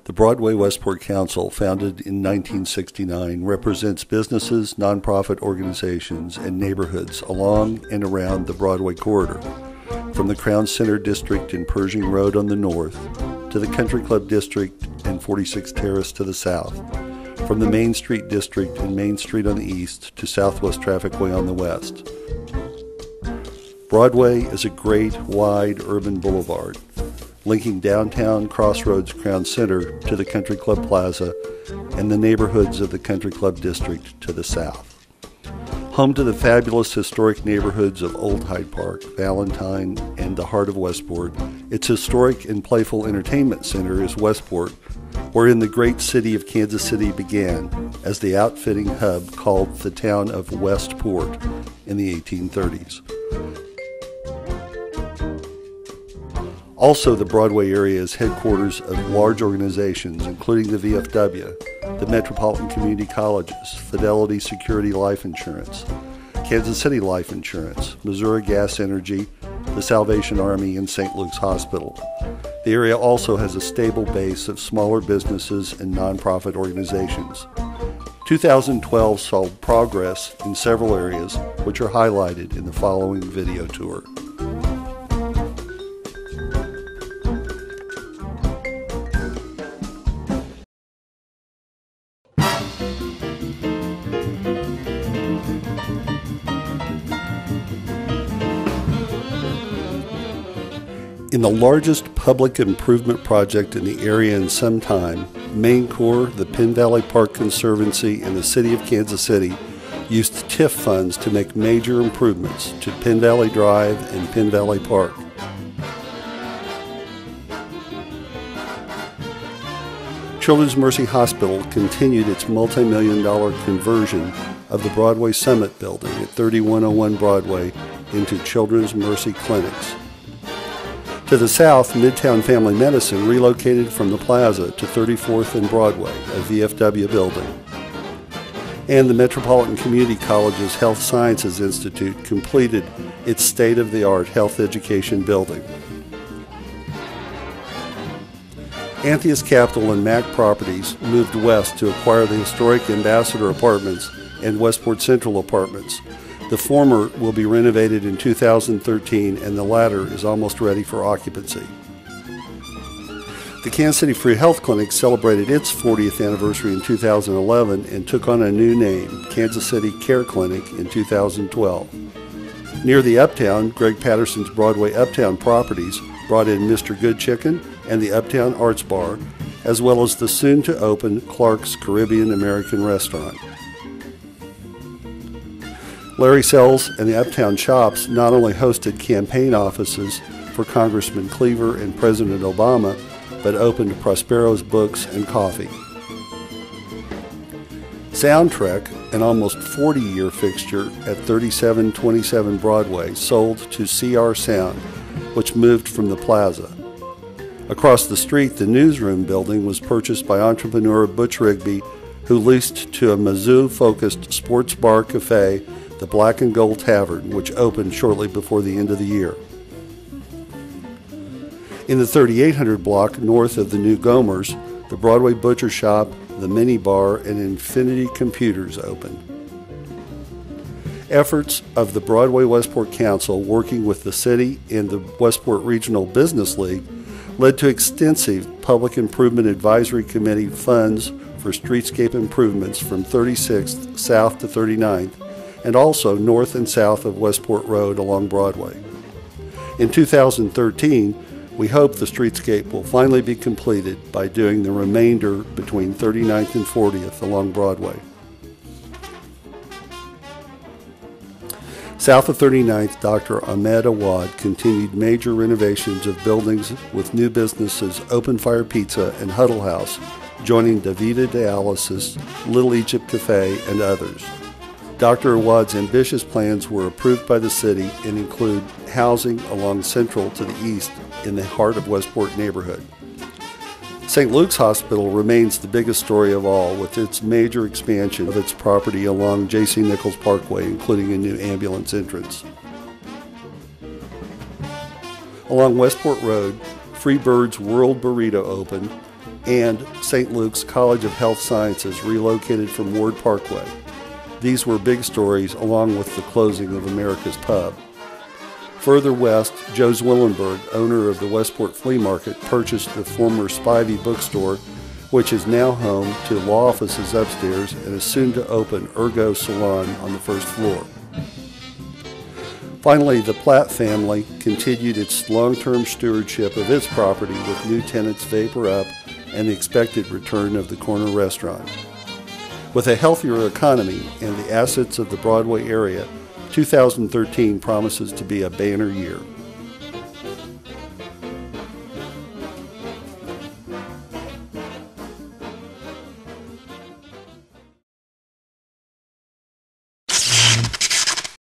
The Broadway Westport Council, founded in 1969, represents businesses, nonprofit organizations, and neighborhoods along and around the Broadway corridor, from the Crown Center District in Pershing Road on the north to the Country Club District and 46th Terrace to the south, from the Main Street District and Main Street on the east to Southwest Trafficway on the west. Broadway is a great, wide urban boulevard, linking downtown Crossroads Crown Center to the Country Club Plaza and the neighborhoods of the Country Club District to the south. Home to the fabulous historic neighborhoods of Old Hyde Park, Valentine, and the heart of Westport, its historic and playful entertainment center is Westport, wherein the great city of Kansas City began as the outfitting hub called the town of Westport in the 1830s. Also, the Broadway area is headquarters of large organizations, including the VFW, the Metropolitan Community Colleges, Fidelity Security Life Insurance, Kansas City Life Insurance, Missouri Gas Energy, the Salvation Army, and St. Luke's Hospital. The area also has a stable base of smaller businesses and nonprofit organizations. 2012 saw progress in several areas, which are highlighted in the following video tour. In the largest public improvement project in the area in some time, Main Corps, the Penn Valley Park Conservancy, and the City of Kansas City used TIF funds to make major improvements to Penn Valley Drive and Penn Valley Park. Children's Mercy Hospital continued its multi-million-dollar conversion of the Broadway Summit building at 3101 Broadway into Children's Mercy Clinics. To the south, Midtown Family Medicine relocated from the Plaza to 34th and Broadway, a VFW building. And the Metropolitan Community College's Health Sciences Institute completed its state-of-the-art health education building. Antheus Capital and Mac Properties moved west to acquire the historic Ambassador Apartments and Westport Central Apartments. The former will be renovated in 2013, and the latter is almost ready for occupancy. The Kansas City Free Health Clinic celebrated its 40th anniversary in 2011 and took on a new name, Kansas City Care Clinic, in 2012. Near the Uptown, Greg Patterson's Broadway Uptown Properties brought in Mr. Good Chicken and the Uptown Arts Bar, as well as the soon-to-open Clark's Caribbean American Restaurant. Larry Sells and the Uptown Shops not only hosted campaign offices for Congressman Cleaver and President Obama, but opened Prospero's Books and Coffee. Soundtrek, an almost 40-year fixture at 3727 Broadway, sold to CR Sound, which moved from the Plaza. Across the street, the Newsroom building was purchased by entrepreneur Butch Rigby, who leased to a Mizzou-focused sports bar cafe, the Black and Gold Tavern, which opened shortly before the end of the year. In the 3800 block north of the new Gomers, the Broadway Butcher Shop, the Mini Bar, and Infinity Computers opened. Efforts of the Broadway Westport Council, working with the city and the Westport Regional Business League, led to extensive Public Improvement Advisory Committee funds for streetscape improvements from 36th south to 39th, and also north and south of Westport Road along Broadway. In 2013, we hope the streetscape will finally be completed by doing the remainder between 39th and 40th along Broadway. South of 39th, Dr. Ahmed Awad continued major renovations of buildings with new businesses Open Fire Pizza and Huddle House, joining Davida de Alice's Little Egypt Cafe and others. Dr. Awad's ambitious plans were approved by the city and include housing along Central to the east in the heart of Westport neighborhood. St. Luke's Hospital remains the biggest story of all, with its major expansion of its property along J.C. Nichols Parkway, including a new ambulance entrance. Along Westport Road, Freebird's World Burrito opened, and St. Luke's College of Health Sciences relocated from Ward Parkway. These were big stories, along with the closing of America's Pub. Further west, Joe Zwillenberg, owner of the Westport Flea Market, purchased the former Spivey bookstore, which is now home to law offices upstairs and is soon to open Ergo Salon on the first floor. Finally, the Platt family continued its long-term stewardship of its property with new tenants Vapor Up and the expected return of the corner restaurant. With a healthier economy and the assets of the Broadway area, 2013 promises to be a banner year.